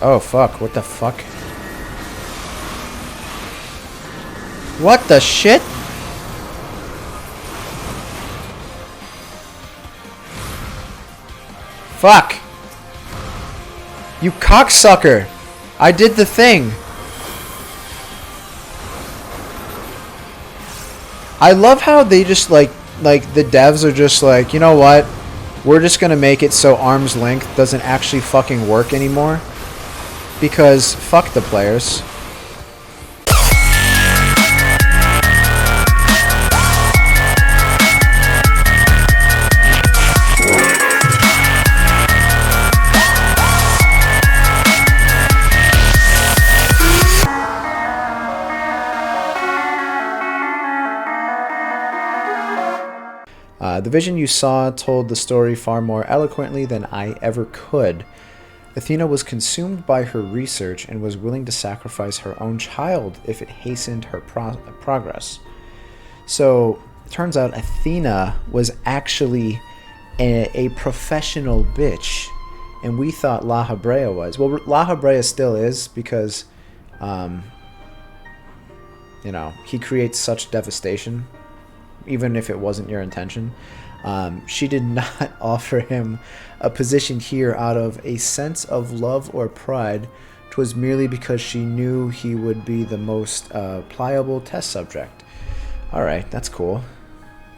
Oh, fuck. What the fuck? What the shit? Fuck. You cocksucker. I did the thing. I love how they just like the devs are just like, you know what? We're just gonna make it so arm's length doesn't actually fucking work anymore. Because fuck the players. The vision you saw told the story far more eloquently than I ever could. Athena was consumed by her research and was willing to sacrifice her own child if it hastened her progress. So, it turns out Athena was actually a professional bitch, and we thought Laha was. Well, Laha still is because, he creates such devastation, even if it wasn't your intention. She did not offer him a position here out of a sense of love or pride. 'Twas merely because she knew he would be the most pliable test subject. Alright, that's cool.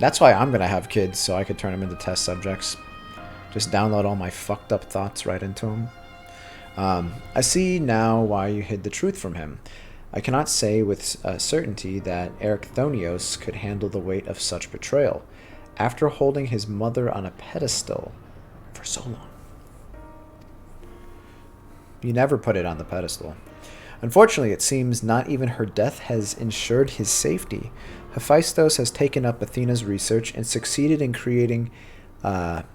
That's why I'm gonna have kids, so I could turn them into test subjects. Just download all my fucked up thoughts right into them. I see now why you hid the truth from him. I cannot say with certainty that Erechthonios could handle the weight of such betrayal, after holding his mother on a pedestal for so long. You never put it on the pedestal. Unfortunately, it seems not even her death has ensured his safety. Hephaestus has taken up Athena's research and succeeded in creating Hemithoi?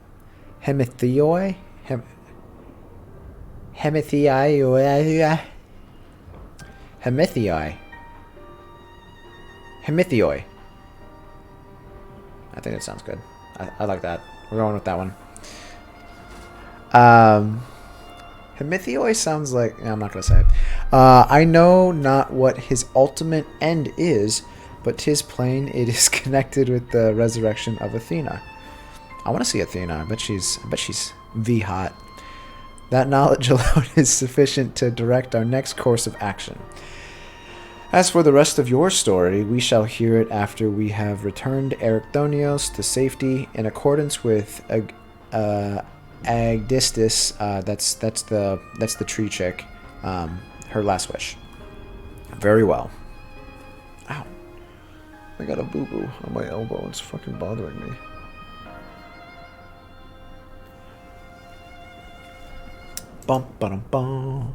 Hemithoi. I think that sounds good. I like that. We're going with that one. Hemithoi sounds like... I'm not going to say it. I know not what his ultimate end is, but 'tis plain it is connected with the resurrection of Athena. I want to see Athena. I bet she's V-hot. That knowledge alone is sufficient to direct our next course of action. As for the rest of your story, we shall hear it after we have returned Erechthonios to safety in accordance with Agdistis. That's the tree chick. Her last wish. Very well. Ow! I got a boo boo on my elbow. It's fucking bothering me. Bum ba dum bum.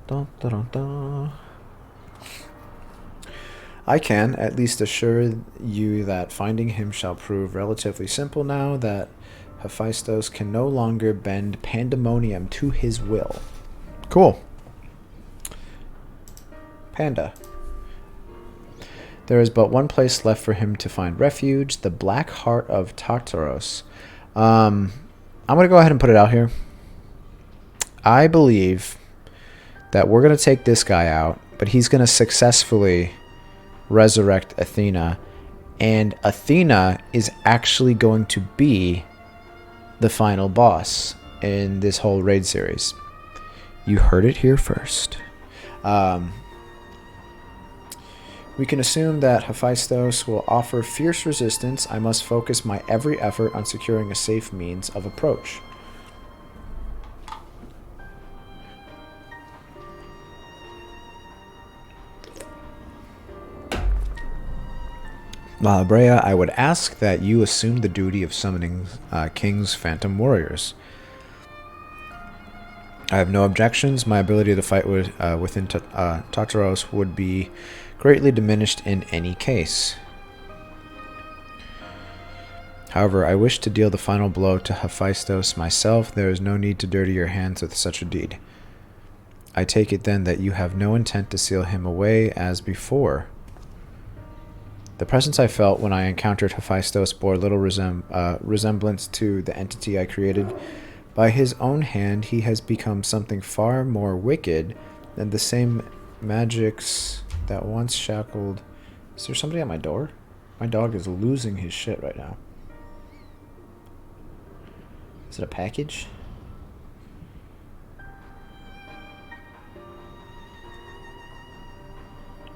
Dun dun dun dun. I can at least assure you that finding him shall prove relatively simple now that Hephaestus can no longer bend pandemonium to his will. Cool. Panda. There is but one place left for him to find refuge, the Black Heart of Tartaros. I'm going to go ahead and put it out here. I believe that we're going to take this guy out, but he's going to successfully resurrect Athena, and Athena is actually going to be the final boss in this whole raid series. You heard it here first. We can assume that Hephaestus will offer fierce resistance. I must focus my every effort on securing a safe means of approach. Laha, I would ask that you assume the duty of summoning King's Phantom Warriors. I have no objections. My ability to fight within Tartaros would be greatly diminished in any case. However, I wish to deal the final blow to Hephaestus myself. There is no need to dirty your hands with such a deed. I take it then that you have no intent to seal him away as before. The presence I felt when I encountered Hephaestus bore little resemblance to the entity I created, By his own hand, he has become something far more wicked than the same magics that once shackled. Is there somebody at my door? My dog is losing his shit right now. Is it a package?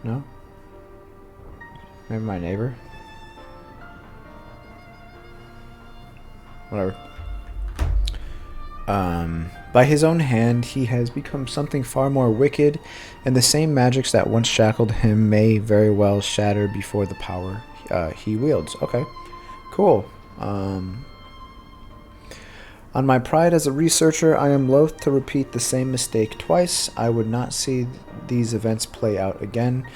No? Maybe my neighbor? Whatever. By his own hand, he has become something far more wicked, and the same magics that once shackled him may very well shatter before the power he wields. Okay, cool. On my pride as a researcher, I am loath to repeat the same mistake twice. I would not see these events play out again,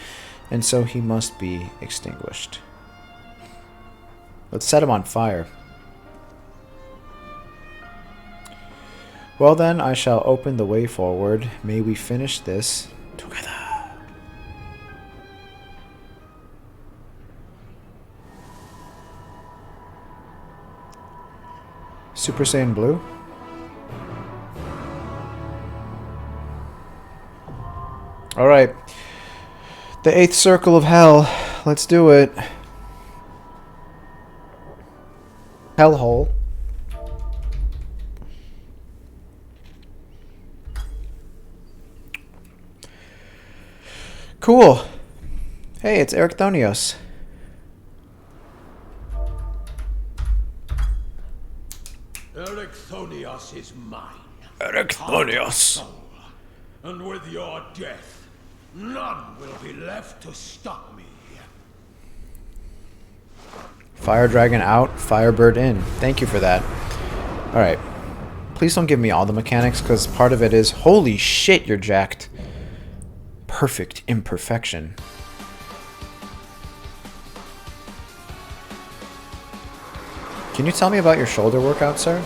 and so he must be extinguished. Let's set him on fire. Well then, I shall open the way forward. May we finish this together. Super Saiyan Blue? Alright. The 8th circle of hell. Let's do it. Hellhole. Cool. Hey, it's Ericthonios. Ericthonios is mine. Ericthonios. And with your death, none will be left to stop me. Fire Dragon out, Firebird in. Thank you for that. Alright. Please don't give me all the mechanics, because part of it is, holy shit, you're jacked. Perfect imperfection. Can you tell me about your shoulder workout, sir?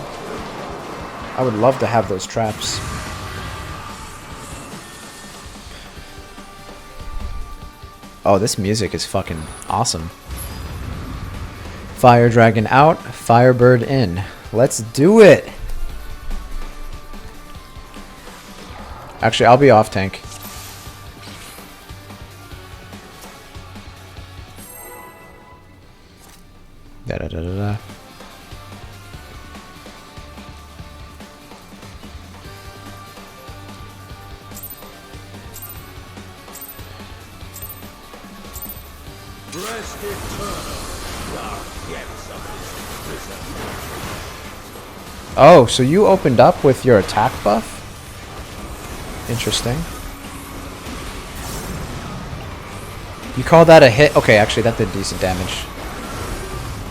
I would love to have those traps. Oh, this music is fucking awesome. Fire Dragon out, Firebird in. Let's do it! Actually, I'll be off tank. Da-da-da-da-da. Rest eternal, dark depths of this prison. Oh, so you opened up with your attack buff? Interesting. You call that a hit? Okay, actually that did decent damage.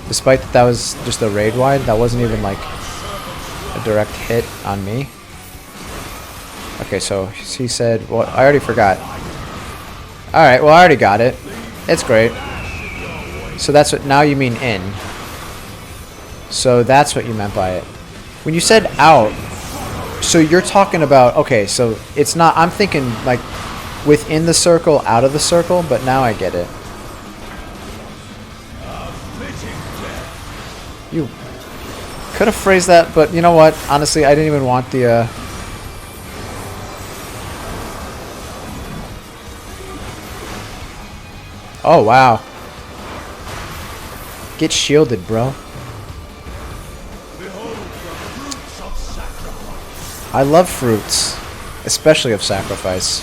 Despite that was just a raid wide, that wasn't even like a direct hit on me. Okay, so he said, well, I already forgot. Alright, well I already got it. It's great. So that's what, now you mean in. So that's what you meant by it. When you said out, so you're talking about, okay, so it's not, I'm thinking like within the circle, out of the circle, but now I get it. You could have phrased that, but you know what? Honestly, I didn't even want the, Oh, wow. Get shielded, bro. I love fruits, especially of sacrifice.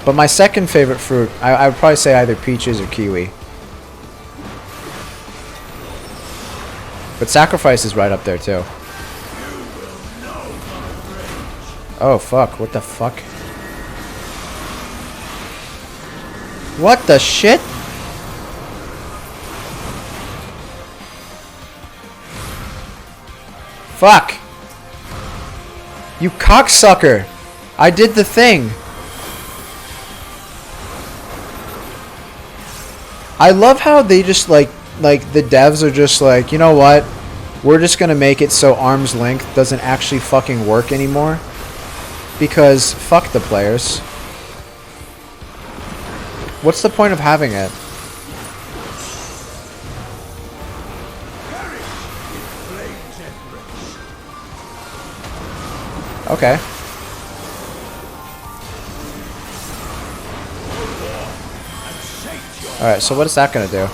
But my second favorite fruit, I would probably say either peaches or kiwi. But sacrifice is right up there too. Oh fuck, what the fuck? What the shit? Fuck! You cocksucker! I did the thing! I love how they just like the devs are just like, you know what? We're just gonna make it so arm's length doesn't actually fucking work anymore. Because fuck the players. What's the point of having it? Okay. Alright, so what is that gonna do?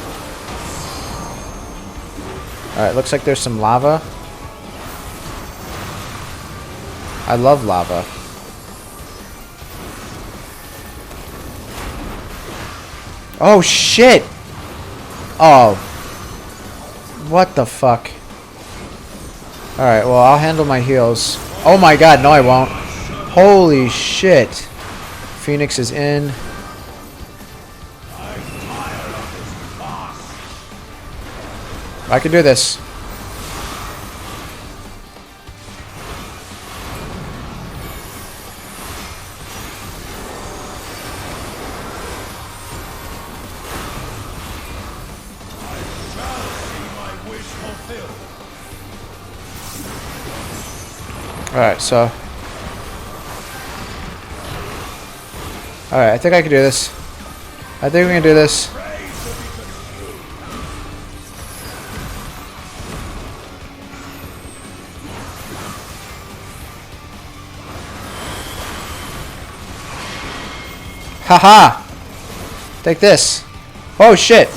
Alright, looks like there's some lava. I love lava. Oh shit! Oh. What the fuck? Alright, well I'll handle my heals. Oh my god, no I won't. Holy shit. Phoenix is in. I can do this. Alright, so... Alright, I think I can do this. I think we can do this. Haha! Take this. Oh shit!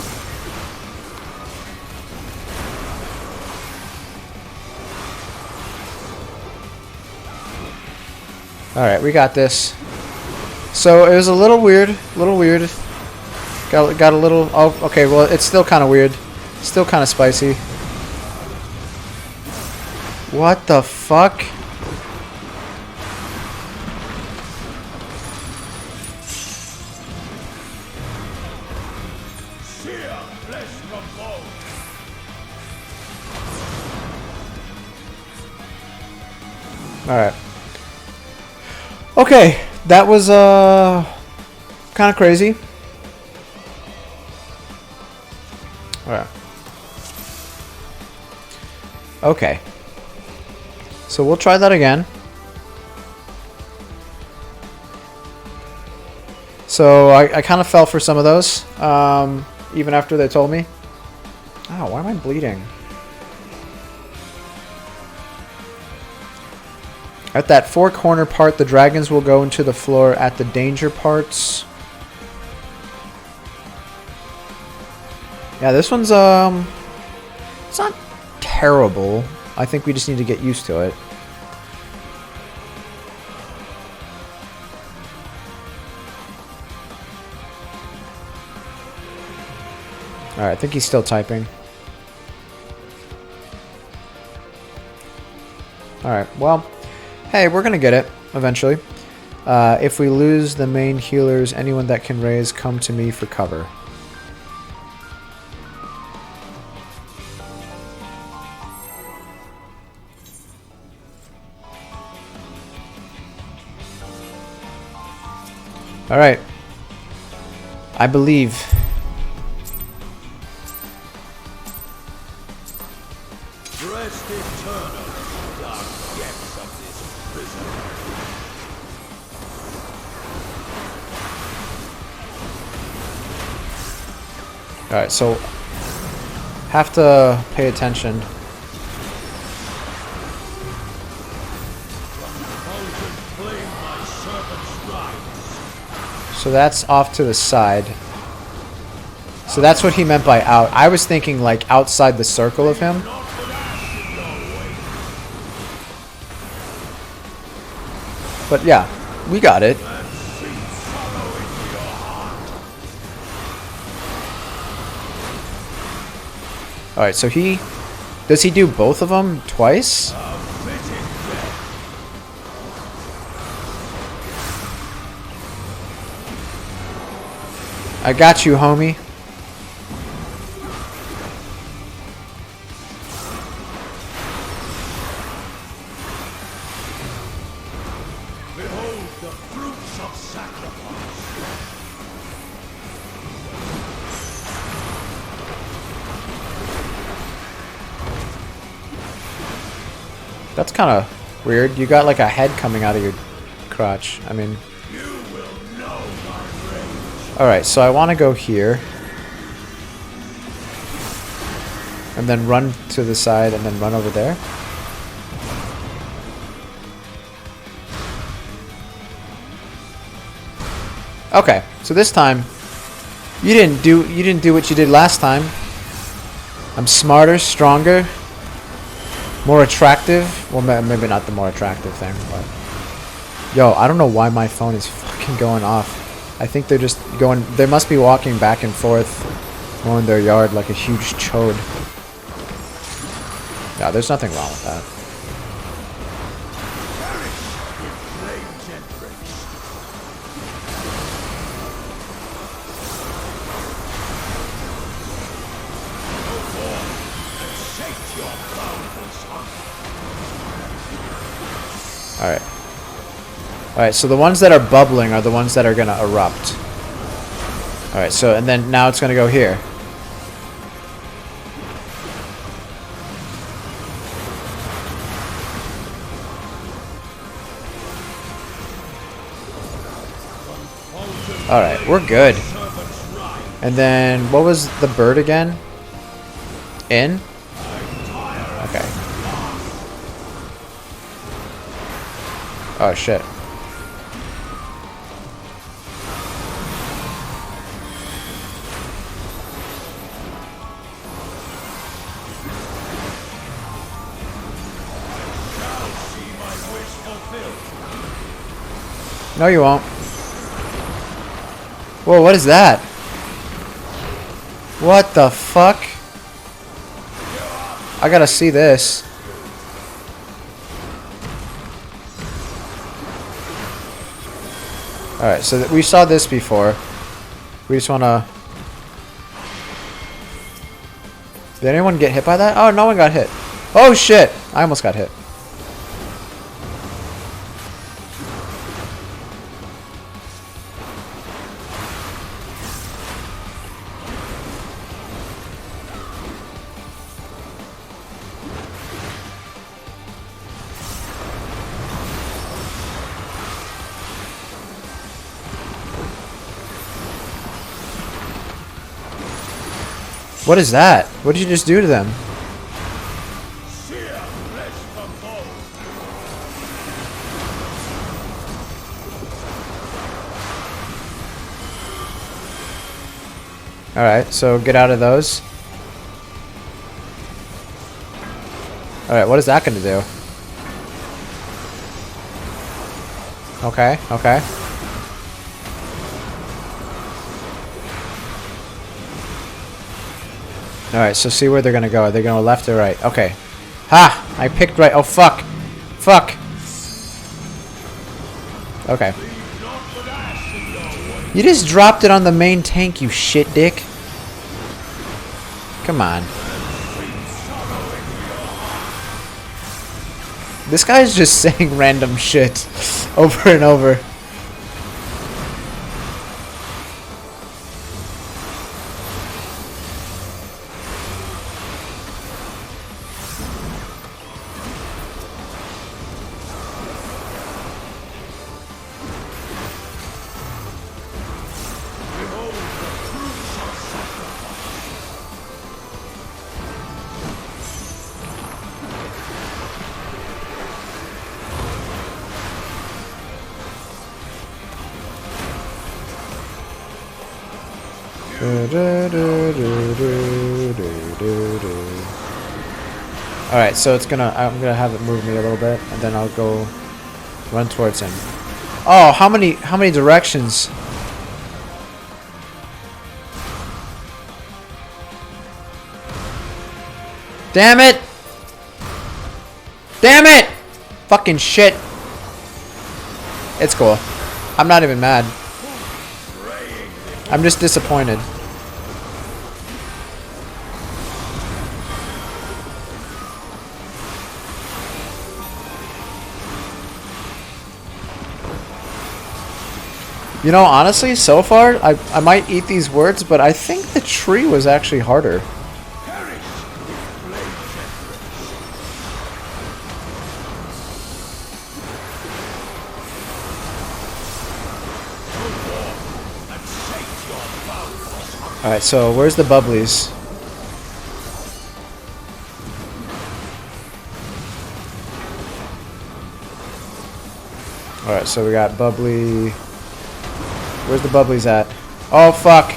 Alright, we got this. So it was a little weird. Got a little... Oh, okay, well it's still kind of weird. Still kind of spicy. What the fuck? Alright. Okay, that was kind of crazy. Alright. Okay. So we'll try that again. So I kind of fell for some of those, even after they told me. Oh, why am I bleeding? At that four-corner part, the dragons will go into the floor at the danger parts. Yeah, this one's, it's not terrible. I think we just need to get used to it. Alright, I think he's still typing. Alright, well... Hey, we're gonna get it, eventually. If we lose the main healers, anyone that can raise, come to me for cover. Alright. I believe. Rest eternal, dark depths of this prison. Alright, so have to pay attention. So that's off to the side. So that's what he meant by out. I was thinking like outside the circle of him. But yeah, we got it. Alright, so he... Does he do both of them twice? I got you, homie. Behold the fruits of sacrifice. That's kind of weird. You got like a head coming out of your crotch. I mean... Alright, so I want to go here. And then run to the side and then run over there. Okay, so this time you didn't do what you did last time. I'm smarter, stronger, more attractive. Well, maybe not the more attractive thing, but yo, I don't know why my phone is fucking going off. I think they're just going. They must be walking back and forth, mowing their yard like a huge chode. Yeah, there's nothing wrong with that. Alright. Alright, so the ones that are bubbling are the ones that are gonna erupt. Alright, so, and then now it's gonna go here. Alright, we're good. And then, what was the bird again? In? Okay. Oh, shit. No, you won't. Whoa, what is that? What the fuck? I gotta see this. Alright, so we saw this before. We just wanna... Did anyone get hit by that? Oh, no one got hit. Oh shit! I almost got hit. What is that? What did you just do to them? Alright, so get out of those. Alright, what is that going to do? Okay, okay. Alright, so see where they're gonna go. Are they going left or right? Okay. Ha! I picked right. Oh, fuck. Fuck. Okay. You just dropped it on the main tank, you shit dick. Come on. This guy's just saying random shit over and over. Alright, so I'm gonna have it move me a little bit, and then I'll go run towards him. Oh, how many directions? Damn it! Damn it! Fucking shit. It's cool. I'm not even mad. I'm just disappointed. You know, honestly, so far, I might eat these words, but I think the tree was actually harder. Alright, so where's the bubblies? Alright, so we got bubbly... Where's the bubblies at? Oh, fuck.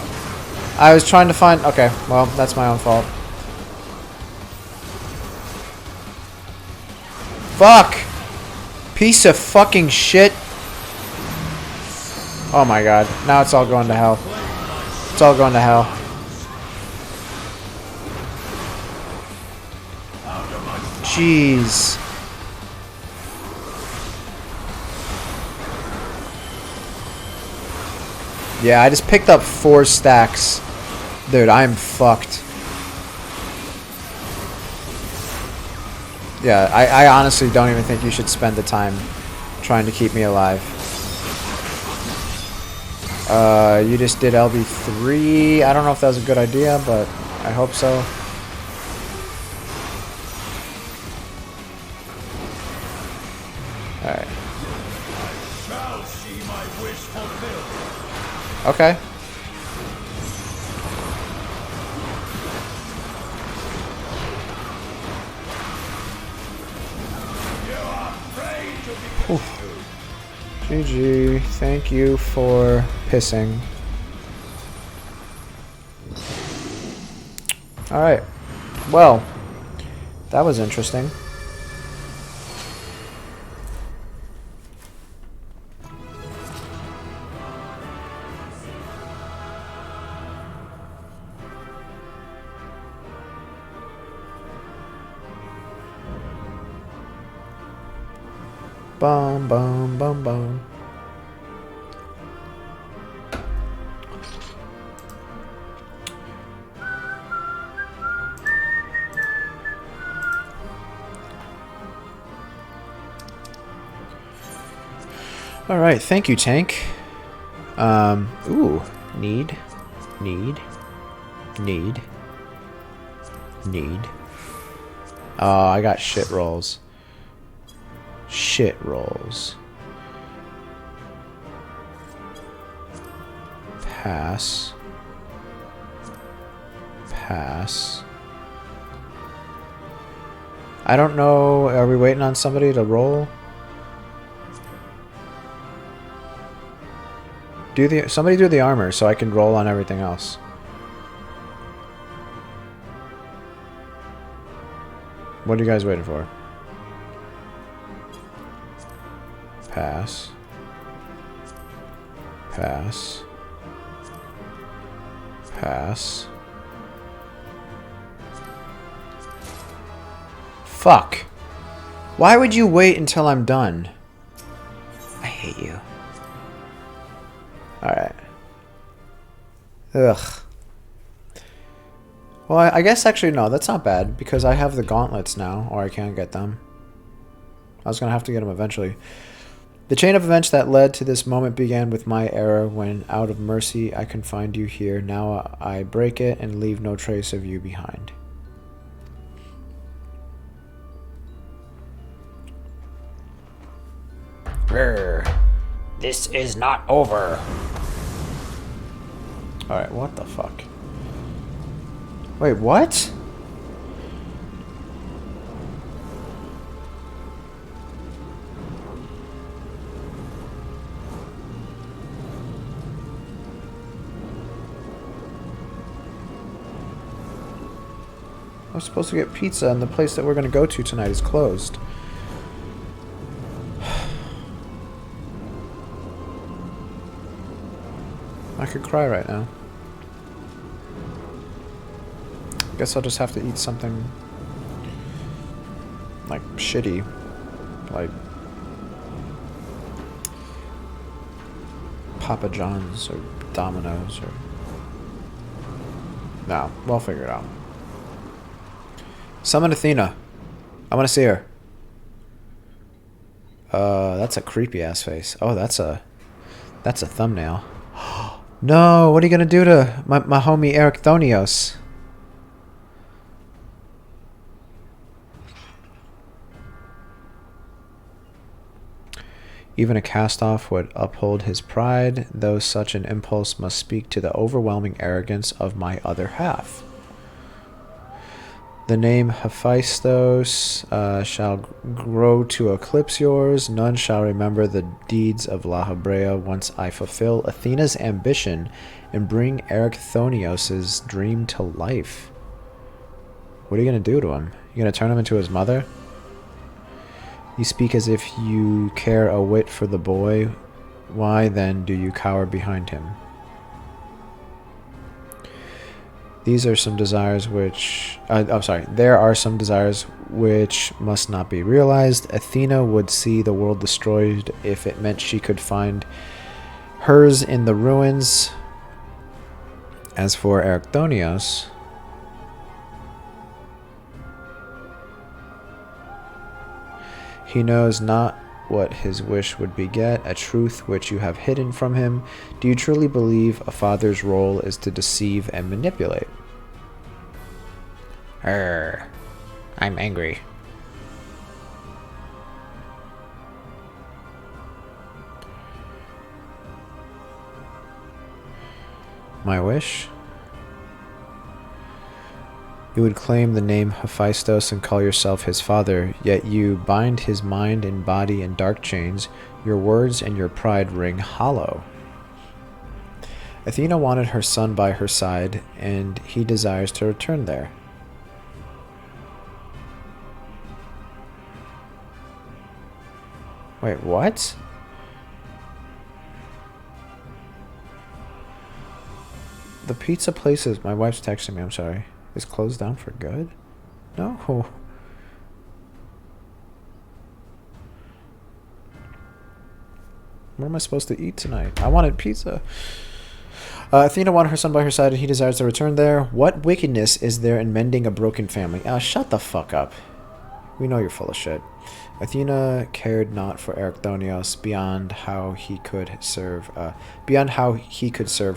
I was trying to find... Okay, well, that's my own fault. Fuck! Piece of fucking shit. Oh my god. Now it's all going to hell. It's all going to hell. Jeez. Yeah, I just picked up 4 stacks. Dude, I'm fucked. Yeah, I honestly don't even think you should spend the time trying to keep me alive. You just did LB3. I don't know if that was a good idea, but I hope so. Alright. Shall see my wish fulfilled. Okay. GG. Thank you for pissing. Alright. Well, that was interesting. Bum, bum, bum, bum. All right, thank you, Tank. Ooh, need. Oh, I got shit rolls. Shit rolls. Pass. Pass. I don't know. Are we waiting on somebody to roll? Somebody do the armor so I can roll on everything else. What are you guys waiting for? Pass. Pass. Pass. Fuck. Why would you wait until I'm done? I hate you. Alright. Ugh. Well, I guess actually no, that's not bad because I have the gauntlets now, or I can get them. I was gonna have to get them eventually. The chain of events that led to this moment began with my error when, out of mercy, I confined you here. Now I break it and leave no trace of you behind. Grr. This is not over. Alright, what the fuck? Wait, what? I was supposed to get pizza and the place that we're going to go to tonight is closed. I could cry right now. Guess I'll just have to eat something like shitty, like Papa John's or Domino's or... No, we'll figure it out. Summon Athena. I want to see her. That's a creepy ass face. Oh, that's a thumbnail. No, what are you gonna do to my homie Eric Thonios? Even a cast-off would uphold his pride, though such an impulse must speak to the overwhelming arrogance of my other half. The name Hephaestus shall grow to eclipse yours. None shall remember the deeds of Laha once I fulfill Athena's ambition and bring Erichthonios' dream to life. What are you going to do to him? You going to turn him into his mother? You speak as if you care a whit for the boy. Why then do you cower behind him? These are some desires which... There are some desires which must not be realized. Athena would see the world destroyed if it meant she could find hers in the ruins. As for Erichthonios... he knows not what his wish would beget, a truth which you have hidden from him. Do you truly believe a father's role is to deceive and manipulate? I'm angry. My wish? You would claim the name Hephaestus and call yourself his father, yet you bind his mind and body in dark chains. Your words and your pride ring hollow. Athena wanted her son by her side, and he desires to return there. Wait, what? The pizza place is... My wife's texting me, I'm sorry. Is closed down for good? No. What am I supposed to eat tonight? I wanted pizza. Athena wanted her son by her side, and he desires to return there. What wickedness is there in mending a broken family? Shut the fuck up. We know you're full of shit. Athena cared not for Erichthonios beyond how he could serve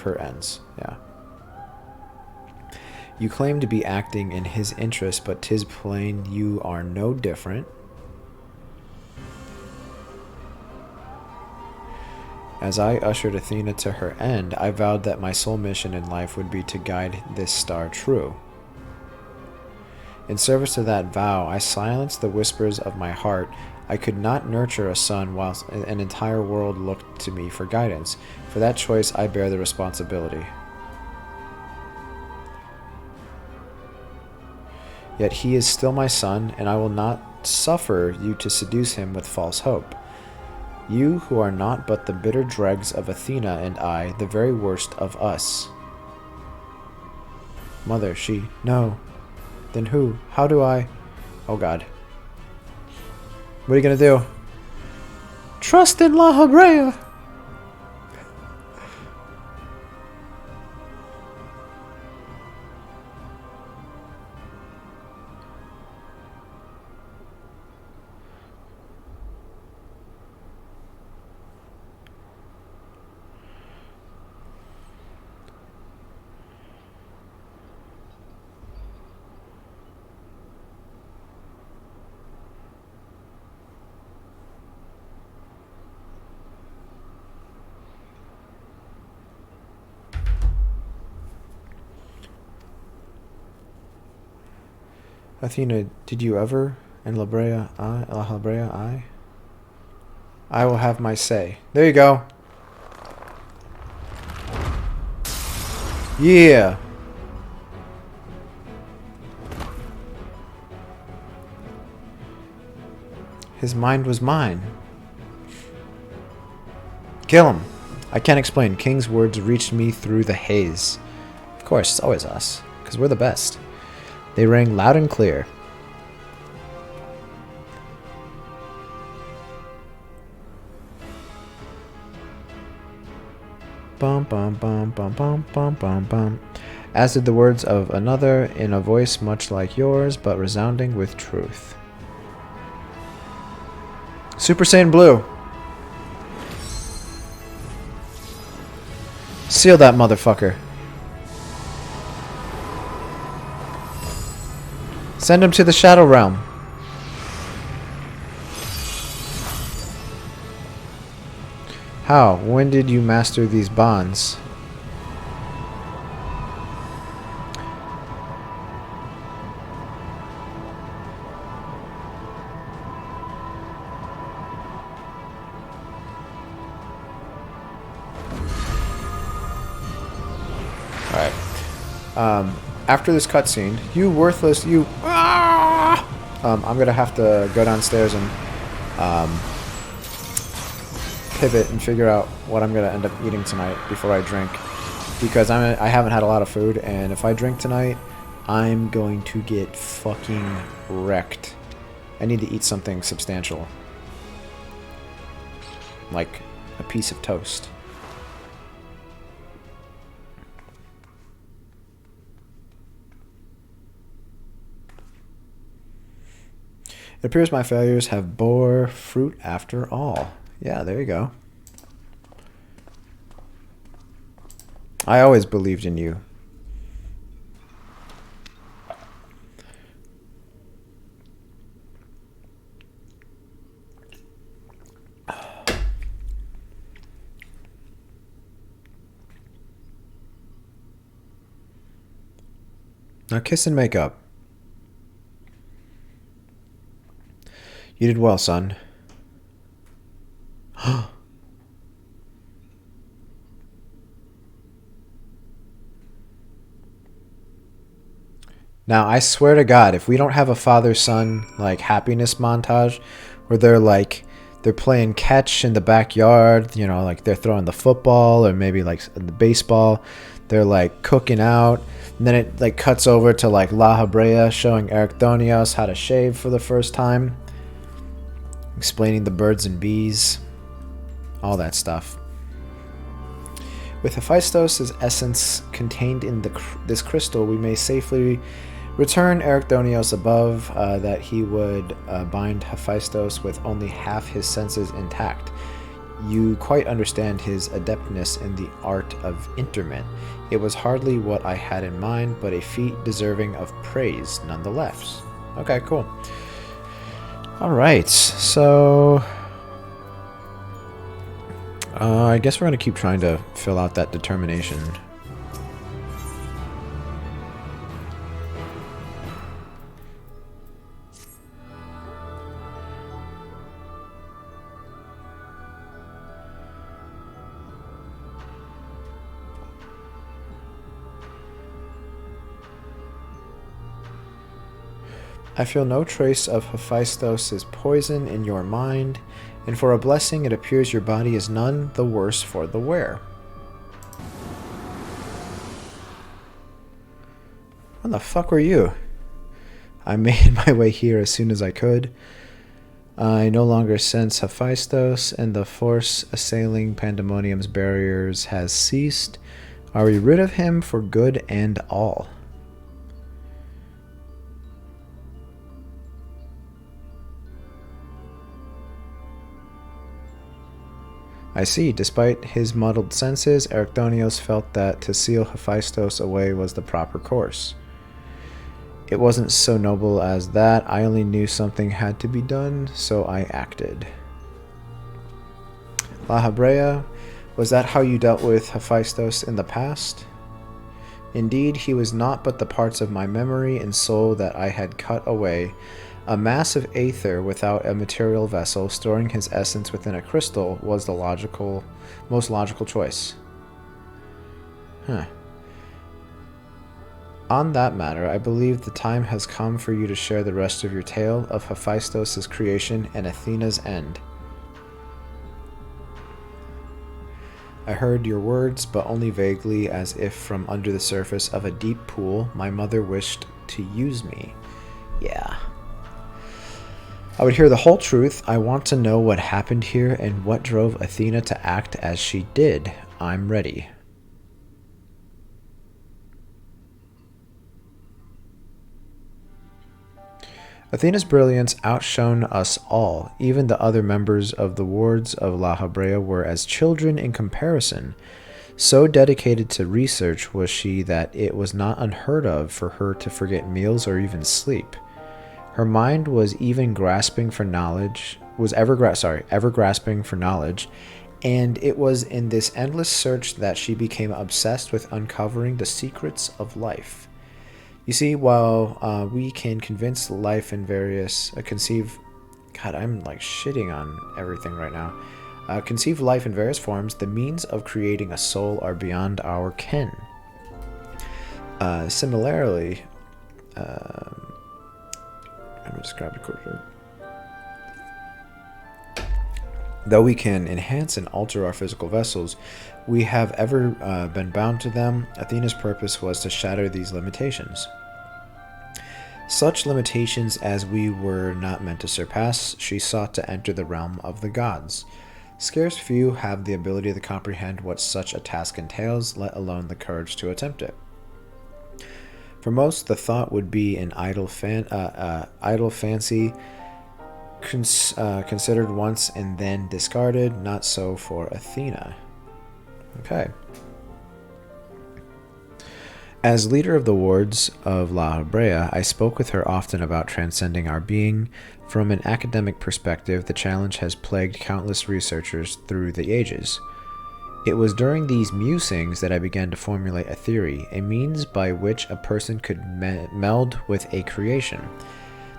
her ends. Yeah. You claim to be acting in his interest, but 'tis plain you are no different. As I ushered Athena to her end, I vowed that my sole mission in life would be to guide this star true. In service to that vow, I silenced the whispers of my heart. I could not nurture a son whilst an entire world looked to me for guidance. For that choice, I bear the responsibility. Yet he is still my son, and I will not suffer you to seduce him with false hope. You who are not but the bitter dregs of Athena and I, the very worst of us. Mother, she... No. Then who? How do I... Oh God. What are you gonna do? Trust in Laha. Athena, did you ever? And Laha, I will have my say. There you go. Yeah. His mind was mine. Kill him. I can't explain. King's words reached me through the haze. Of course, it's always us, because we're the best. They rang loud and clear. Bum bum bum bum bum bum bum bum. As did the words of another, in a voice much like yours, but resounding with truth. Super Saiyan Blue. Seal that motherfucker. Send him to the Shadow Realm. How? When did you master these bonds? After this cutscene, you worthless, you... I'm gonna have to go downstairs and pivot and figure out what I'm gonna end up eating tonight before I drink, because I haven't had a lot of food, and if I drink tonight, I'm going to get fucking wrecked. I need to eat something substantial, like a piece of toast. It appears my failures have bore fruit after all. Yeah, there you go. I always believed in you. Now kiss and make up. You did well, son. Now, I swear to God, if we don't have a father-son, like, happiness montage, where they're playing catch in the backyard, you know, like, they're throwing the football, or maybe, like, the baseball, they're, like, cooking out, and then it, like, cuts over to, like, Laha showing Ericthonios how to shave for the first time, explaining the birds and bees, all that stuff. With Hephaestos' essence contained in this crystal, we may safely return Ericthonios above, that he would bind Hephaestos with only half his senses intact. You quite understand his adeptness in the art of interment. It was hardly what I had in mind, but a feat deserving of praise nonetheless. Okay, cool. Alright, so... I guess we're going to keep trying to fill out that determination. I feel no trace of Hephaestos' poison in your mind, and for a blessing it appears your body is none the worse for the wear. What the fuck were you? I made my way here as soon as I could. I no longer sense Hephaestos, and the force assailing Pandemonium's barriers has ceased. Are we rid of him for good and all? I see. Despite his muddled senses, Ericthonios felt that to seal Hephaestos away was the proper course. It wasn't so noble as that. I only knew something had to be done, so I acted. Laha, was that how you dealt with Hephaestos in the past? Indeed, he was naught but the parts of my memory and soul that I had cut away. A mass of aether without a material vessel, storing his essence within a crystal, was the most logical choice. On that matter, I believe the time has come for you to share the rest of your tale of Hephaestos' creation and Athena's end. I heard your words, but only vaguely, as if from under the surface of a deep pool. My mother wished to use me. Yeah. I would hear the whole truth. I want to know what happened here and what drove Athena to act as she did. I'm ready. Athena's brilliance outshone us all. Even the other members of the wards of Laha were as children in comparison. So dedicated to research was she that it was not unheard of for her to forget meals or even sleep. Her mind was ever grasping for knowledge, and it was in this endless search that she became obsessed with uncovering the secrets of life. You see, while we can convince life in various conceive I'm like shitting on everything right now. Conceive life in various forms, the means of creating a soul are beyond our ken. Similarly, let me describe it quickly. Though we can enhance and alter our physical vessels, we have ever been bound to them. Athena's purpose was to shatter these limitations. Such limitations as we were not meant to surpass, she sought to enter the realm of the gods. Scarce few have the ability to comprehend what such a task entails, let alone the courage to attempt it. For most, the thought would be an idle fancy, considered once and then discarded. Not so for Athena. Okay. As leader of the wards of Laha, I spoke with her often about transcending our being. From an academic perspective, the challenge has plagued countless researchers through the ages. It was during these musings that I began to formulate a theory, a means by which a person could meld with a creation.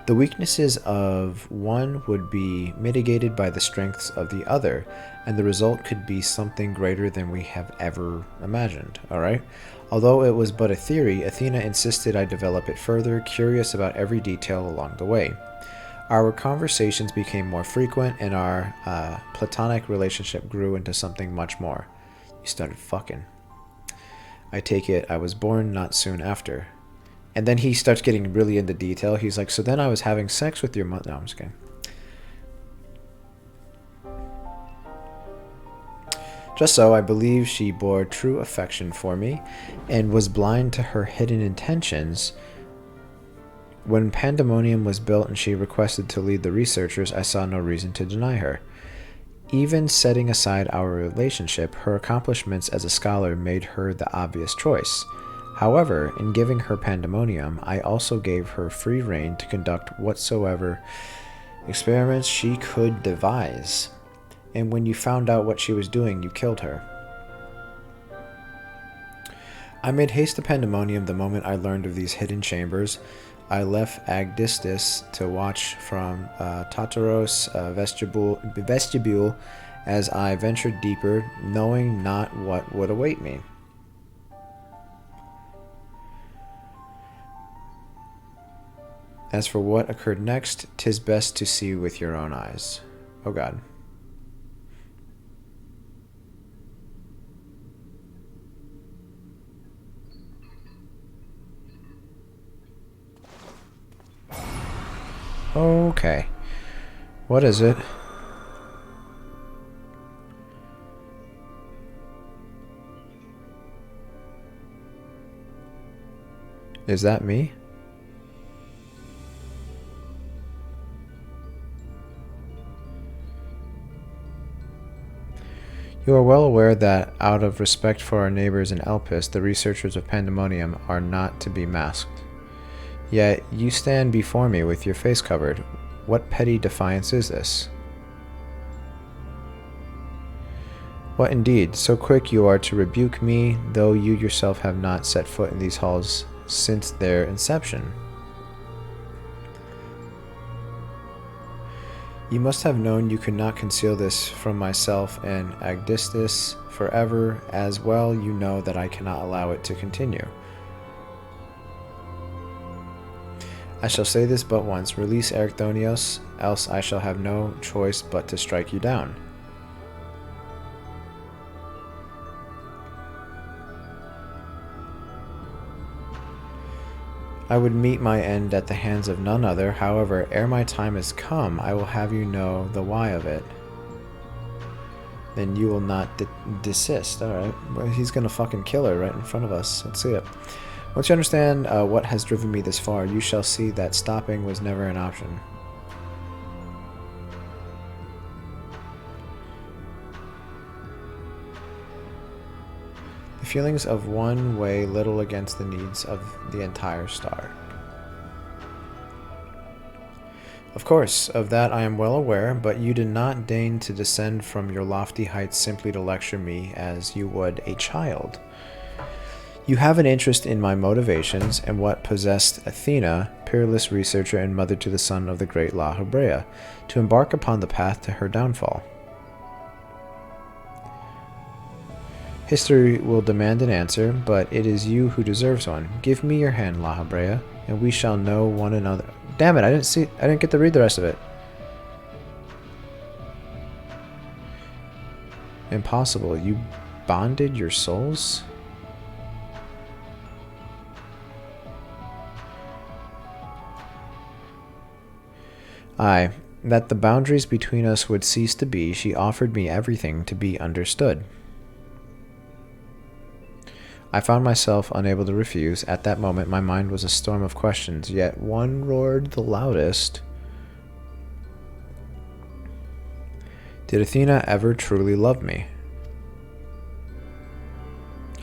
The weaknesses of one would be mitigated by the strengths of the other, and the result could be something greater than we have ever imagined, alright? Although it was but a theory, Athena insisted I develop it further, curious about every detail along the way. Our conversations became more frequent, and our platonic relationship grew into something much more. You started fucking. I take it I was born not soon after. And then he starts getting really into detail. He's like, so then I was having sex with your mother. No, I'm just kidding. Just so, I believe she bore true affection for me and was blind to her hidden intentions. When Pandemonium was built and she requested to lead the researchers, I saw no reason to deny her. Even setting aside our relationship, her accomplishments as a scholar made her the obvious choice. However, in giving her Pandemonium, I also gave her free rein to conduct whatsoever experiments she could devise. And when you found out what she was doing, you killed her. I made haste to Pandemonium the moment I learned of these hidden chambers. I left Agdistis to watch from Tartaros vestibule as I ventured deeper, knowing not what would await me. As for what occurred next, 'tis best to see with your own eyes. Oh God. Okay. What is it? Is that me? You are well aware that, out of respect for our neighbors in Elpis, the researchers of Pandemonium are not to be masked. Yet you stand before me with your face covered. What petty defiance is this? What indeed? So quick you are to rebuke me, though you yourself have not set foot in these halls since their inception. You must have known you could not conceal this from myself and Agdistis forever, as well you know that I cannot allow it to continue. I shall say this but once, release Ericthonios, else I shall have no choice but to strike you down. I would meet my end at the hands of none other. However, ere my time has come, I will have you know the why of it. Then you will not desist. Alright, well, he's gonna fucking kill her right in front of us. Let's see it. Once you understand what has driven me this far, you shall see that stopping was never an option. The feelings of one weigh little against the needs of the entire star. Of course, of that I am well aware, but you did not deign to descend from your lofty heights simply to lecture me as you would a child. You have an interest in my motivations and what possessed Athena, peerless researcher and mother to the son of the great Laha, to embark upon the path to her downfall. History will demand an answer, but it is you who deserves one. Give me your hand, Laha, and we shall know one another. Damn it, I didn't get to read the rest of it. Impossible. You bonded your souls? Aye, that the boundaries between us would cease to be, she offered me everything to be understood. I found myself unable to refuse. At that moment, my mind was a storm of questions, yet one roared the loudest. Did Athena ever truly love me?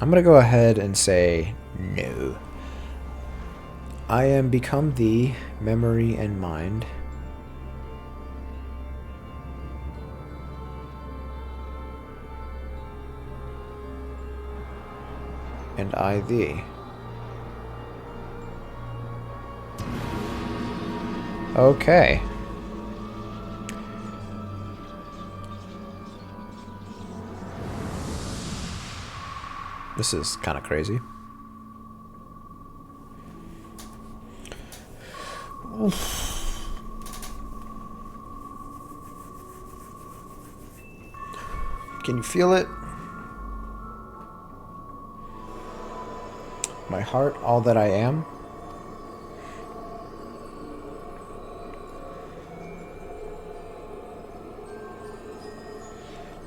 I'm going to go ahead and say no. I am become thee, memory and mind. And I thee. Okay. This is kind of crazy. Can you feel it? My heart, all that I am.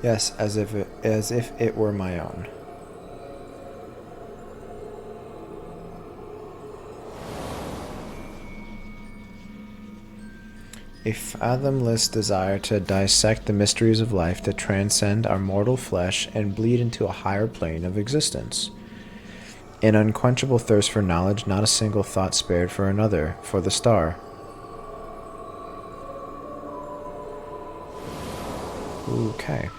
Yes, as if it were my own. A fathomless desire to dissect the mysteries of life, to transcend our mortal flesh and bleed into a higher plane of existence. An unquenchable thirst for knowledge, not a single thought spared for another, for the star. Okay.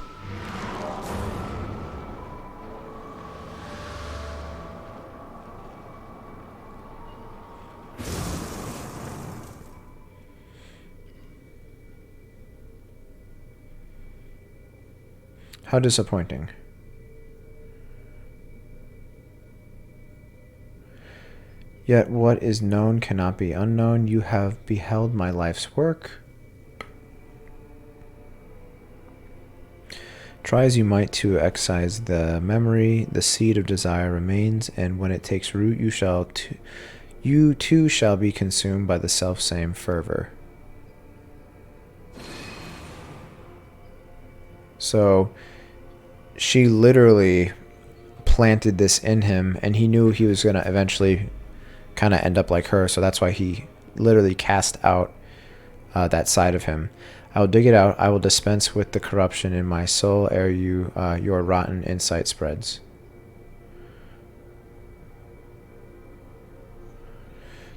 How disappointing. Yet what is known cannot be unknown. You have beheld my life's work. Try as you might to excise the memory, the seed of desire remains, and when it takes root, you too shall be consumed by the selfsame fervor. So she literally planted this in him, and he knew he was going to eventually kind of end up like her, so that's why he literally cast out that side of him. I will dig it out. I will dispense with the corruption in my soul ere your rotten insight spreads.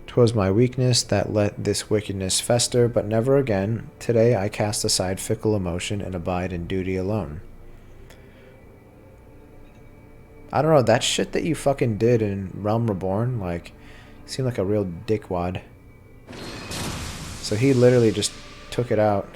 'Twas my weakness that let this wickedness fester, but never again. Today I cast aside fickle emotion and abide in duty alone. I don't know, that shit that you fucking did in Realm Reborn, like, seemed like a real dickwad. So he literally just took it out.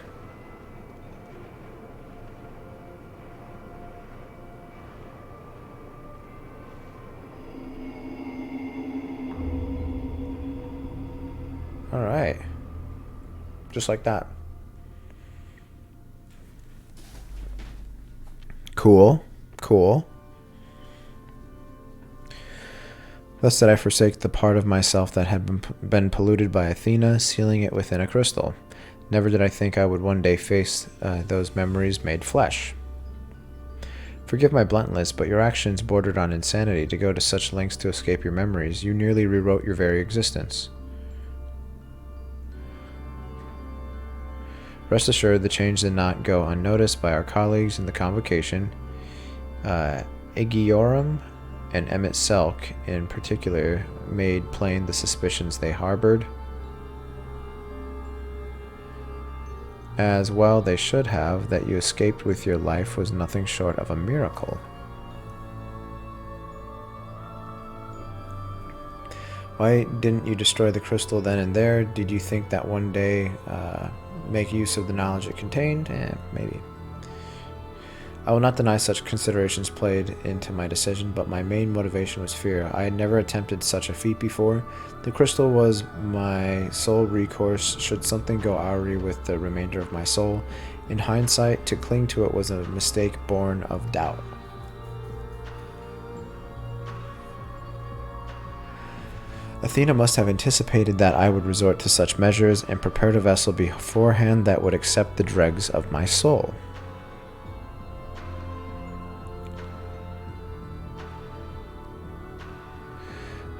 Alright. Just like that. Cool. Cool. Thus did I forsake the part of myself that had been polluted by Athena, sealing it within a crystal. Never did I think I would one day face those memories made flesh. Forgive my bluntness, but your actions bordered on insanity. To go to such lengths to escape your memories, you nearly rewrote your very existence. Rest assured, the change did not go unnoticed by our colleagues in the convocation. Igiorum and Emmett Selk, in particular, made plain the suspicions they harbored. As well they should have. That you escaped with your life was nothing short of a miracle. Why didn't you destroy the crystal then and there? Did you think that one day make use of the knowledge it contained? Maybe. I will not deny such considerations played into my decision, but my main motivation was fear. I had never attempted such a feat before. The crystal was my sole recourse should something go awry with the remainder of my soul. In hindsight, to cling to it was a mistake born of doubt. Athena must have anticipated that I would resort to such measures and prepared a vessel beforehand that would accept the dregs of my soul.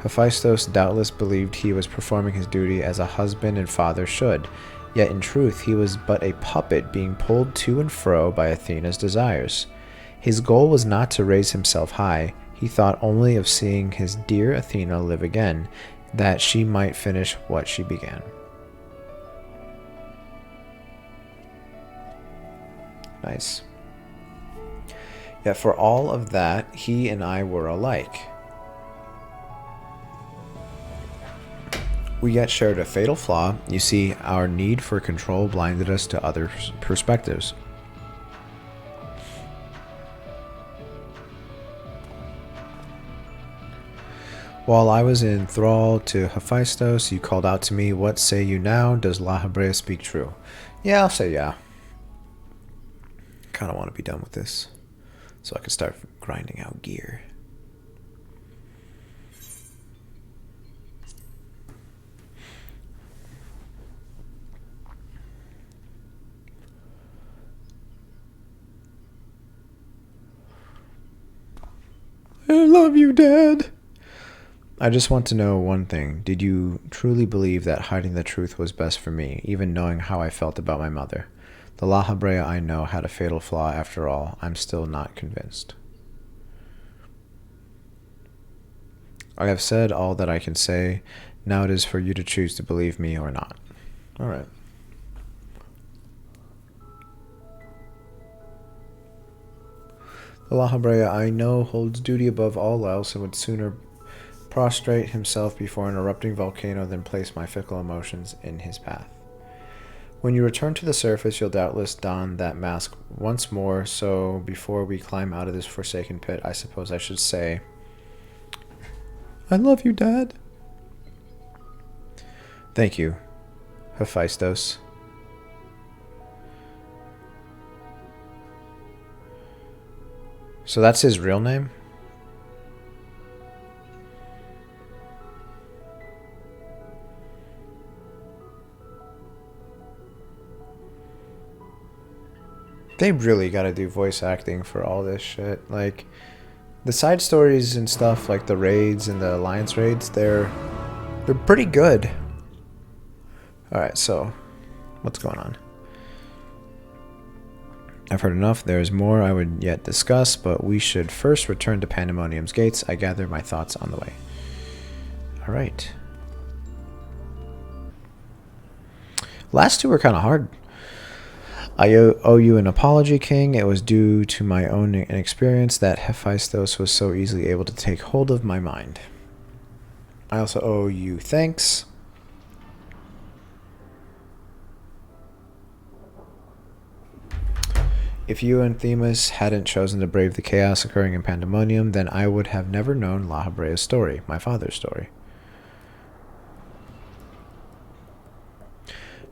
Hephaestus doubtless believed he was performing his duty as a husband and father should, yet in truth he was but a puppet being pulled to and fro by Athena's desires. His goal was not to raise himself high. He thought only of seeing his dear Athena live again, that she might finish what she began. Nice. Yet for all of that, he and I were alike. We yet shared a fatal flaw. You see, our need for control blinded us to other perspectives. While I was in thrall to Hephaestus, you called out to me, "What say you now? Does Laha speak true?" Yeah, I'll say yeah. Kind of want to be done with this, so I can start grinding out gear. I love you, Dad. I just want to know one thing. Did you truly believe that hiding the truth was best for me, even knowing how I felt about my mother? The Laha I know had a fatal flaw after all. I'm still not convinced. I have said all that I can say. Now it is for you to choose to believe me or not. All right. The Laha I know holds duty above all else and would sooner prostrate himself before an erupting volcano than place my fickle emotions in his path. When you return to the surface, you'll doubtless don that mask once more, so before we climb out of this forsaken pit, I suppose I should say, I love you, Dad. Thank you, Hephaestus. So that's his real name? They really gotta do voice acting for all this shit. Like, the side stories and stuff, like the raids and the alliance raids, they're pretty good. Alright, so, what's going on? I've heard enough. There is more I would yet discuss, but we should first return to Pandemonium's gates. I gather my thoughts on the way. Alright. Last two were kind of hard. I owe you an apology, King. It was due to my own inexperience that Hephaestus was so easily able to take hold of my mind. I also owe you thanks. If you and Themis hadn't chosen to brave the chaos occurring in Pandemonium, then I would have never known Laha story, my father's story.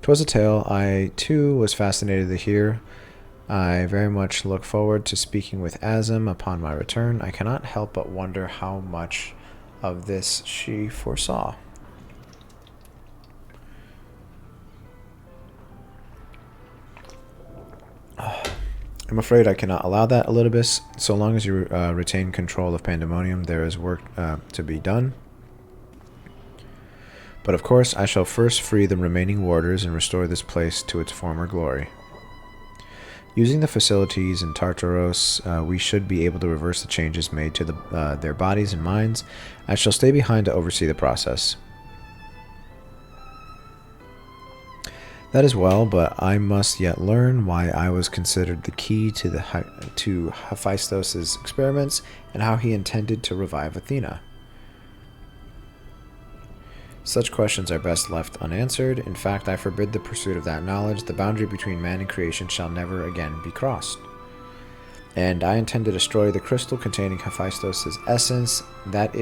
'Twas a tale I, too, was fascinated to hear. I very much look forward to speaking with Azim upon my return. I cannot help but wonder how much of this she foresaw. I'm afraid I cannot allow that, Elidibus. So long as you retain control of Pandemonium, there is work to be done. But of course, I shall first free the remaining warders and restore this place to its former glory. Using the facilities in Tartaros, we should be able to reverse the changes made to their bodies and minds. I shall stay behind to oversee the process. That is well, but I must yet learn why I was considered the key to Hephaestus' experiments and how he intended to revive Athena. Such questions are best left unanswered. In fact, I forbid the pursuit of that knowledge. The boundary between man and creation shall never again be crossed. and I intend to destroy the crystal containing Hephaestus' essence. That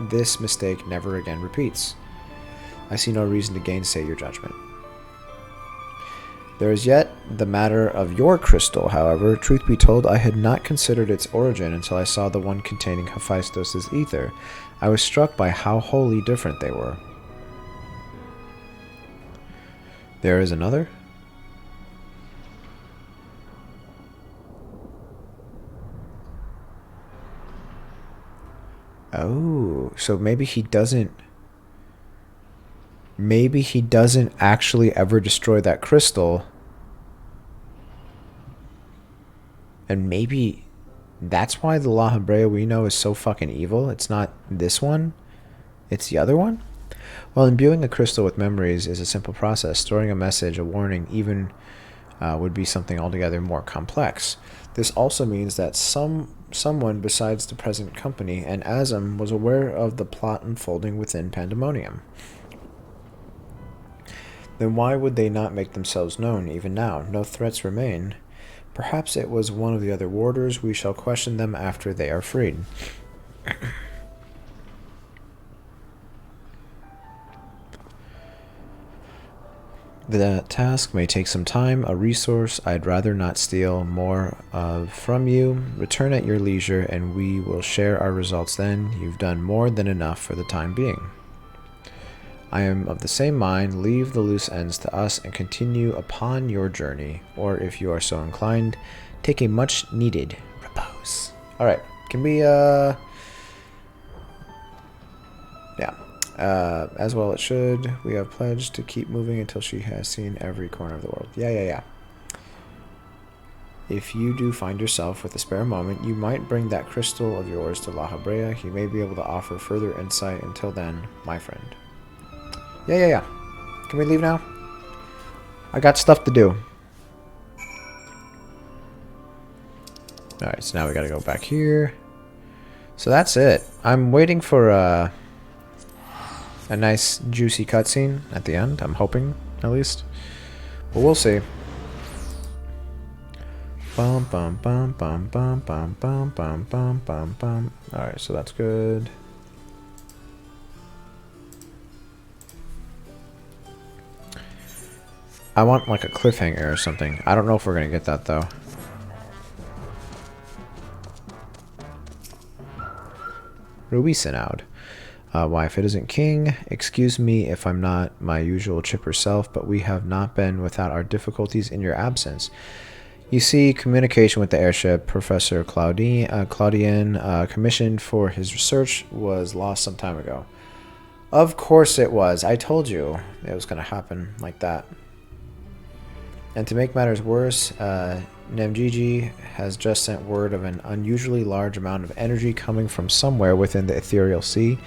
this mistake never again repeats. I see no reason to gainsay your judgment. There is yet the matter of your crystal, however. Truth be told, I had not considered its origin until I saw the one containing Hephaestus' ether. I was struck by how wholly different they were. There is another? Oh, so maybe he doesn't actually ever destroy that crystal. And maybe that's why the Laha we know is so fucking evil. It's not this one, it's the other one. Well, imbuing a crystal with memories is a simple process. Storing a message, a warning, even would be something altogether more complex. This also means that someone besides the present company and Azam was aware of the plot unfolding within Pandemonium. Then why would they not make themselves known even now? No threats remain. Perhaps it was one of the other warders. We shall question them after they are freed. The task may take some time, a resource I'd rather not steal more of from you. Return at your leisure, and we will share our results then. You've done more than enough for the time being. I am of the same mind. Leave the loose ends to us and continue upon your journey. Or, if you are so inclined, take a much-needed repose. Alright, can we, yeah. As well it should. We have pledged to keep moving until she has seen every corner of the world. Yeah. If you do find yourself with a spare moment, you might bring that crystal of yours to Laha. He may be able to offer further insight. Until then, my friend. Yeah. Can we leave now? I got stuff to do. Alright, so now we gotta go back here. So that's it. I'm waiting for a nice juicy cutscene at the end. I'm hoping, at least. But we'll see. Bum bum bum bum bum bum bum bum bum bum bum. Alright, so that's good. I want like a cliffhanger or something. I don't know if we're gonna get that though. Ruby Synod. Wife, it isn't king. Excuse me if I'm not my usual chipper self, but we have not been without our difficulties in your absence. You see, communication with the airship Professor Claudian commissioned for his research was lost some time ago. Of course it was. I told you it was going to happen like that. And to make matters worse, Nemgigi has just sent word of an unusually large amount of energy coming from somewhere within the ethereal sea.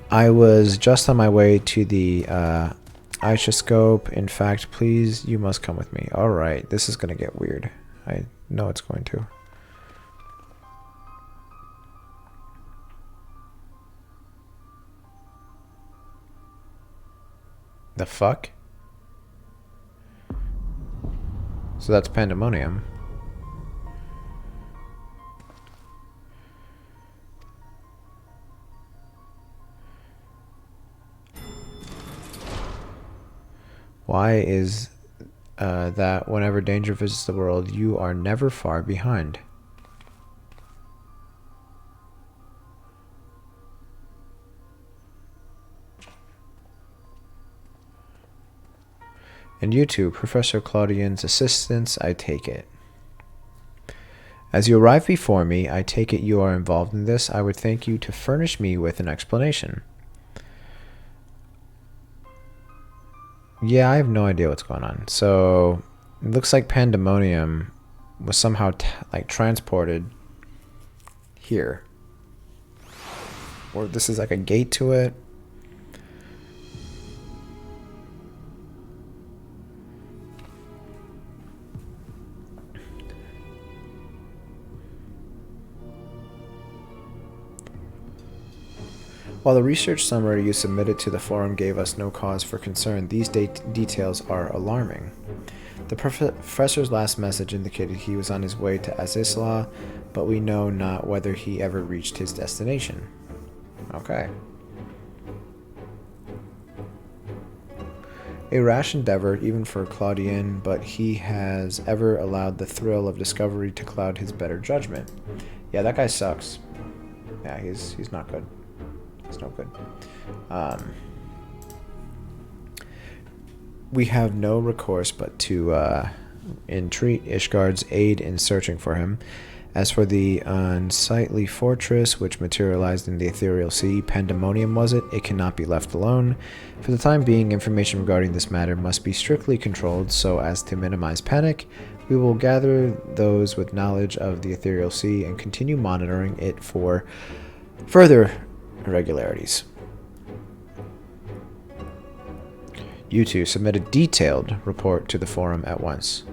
I was just on my way to the Ishoscope. In fact, please, you must come with me. Alright, this is going to get weird. I know it's going to. The fuck? So that's Pandemonium. Why is that whenever danger visits the world, you are never far behind? And you too, Professor Claudian's assistants, I take it. As you arrive before me, I take it you are involved in this. I would thank you to furnish me with an explanation. Yeah, I have no idea what's going on. So, it looks like Pandemonium was somehow like transported here. Or this is like a gate to it. While the research summary you submitted to the forum gave us no cause for concern, these details are alarming. The professor's last message indicated he was on his way to Abyssos, but we know not whether he ever reached his destination. Okay. A rash endeavor, even for Claudien, but he has ever allowed the thrill of discovery to cloud his better judgment. Yeah, that guy sucks. Yeah, he's not good. He's no good. We have no recourse but to entreat Ishgard's aid in searching for him. As for the unsightly fortress which materialized in the ethereal sea, pandemonium was it? It cannot be left alone. For the time being, information regarding this matter must be strictly controlled so as to minimize panic. We will gather those with knowledge of the ethereal sea and continue monitoring it for further irregularities. You two submit a detailed report to the forum at once.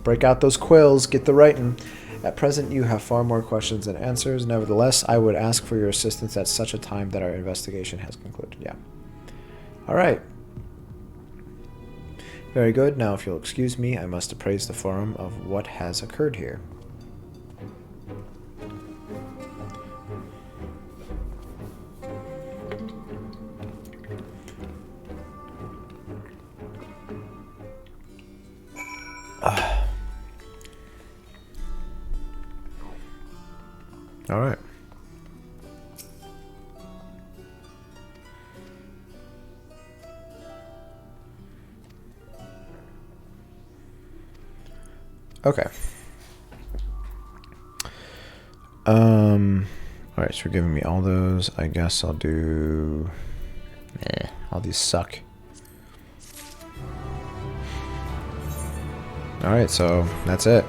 Break out those quills, get the writing. At present, you have far more questions than answers. Nevertheless, I would ask for your assistance at such a time that our investigation has concluded. Yeah. All right. Very good. Now, if you'll excuse me, I must appraise the forum of what has occurred here. All right. Okay. All right, so you're giving me all those. I guess I'll do... all these suck. All right, so that's it.